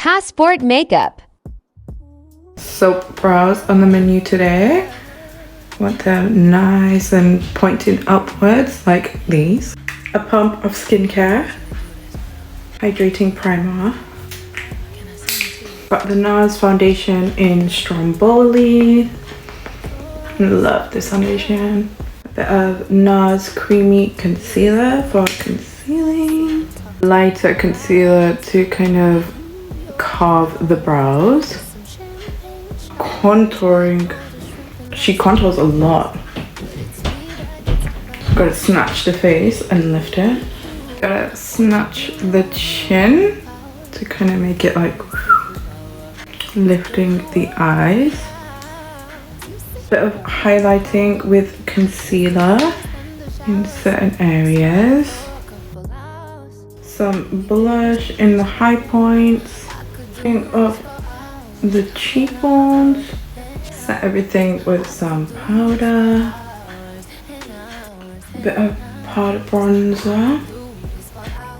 Passport makeup. Soap brows on the menu today. Want them nice and pointed upwards like these. A pump of skincare. Hydrating primer. Got the NARS foundation in Stromboli. Love this foundation. A bit of NARS creamy concealer for concealing. Lighter concealer to kind of carve the brows. Contouring. She contours a lot. Gotta snatch the face and lift it. Gotta snatch the chin to kind of make it like lifting the eyes. Bit of highlighting with concealer in certain areas. Some blush in the high points. Think of the cheekbones. Set everything with some powder. Bit of powder bronzer.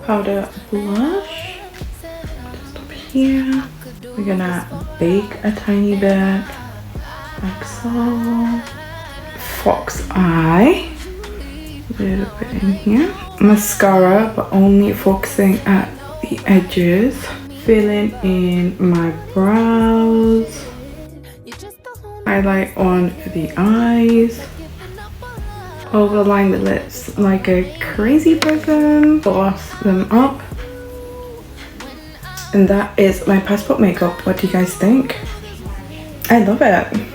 Powder blush. Just up here. We're gonna bake a tiny bit. Like so. Fox eye. A little bit in here. Mascara, but only focusing at the edges. Filling in my brows. Highlight on the eyes. Overline the lips like a crazy person. Gloss them up. And that is my passport makeup. What do you guys think? I love it.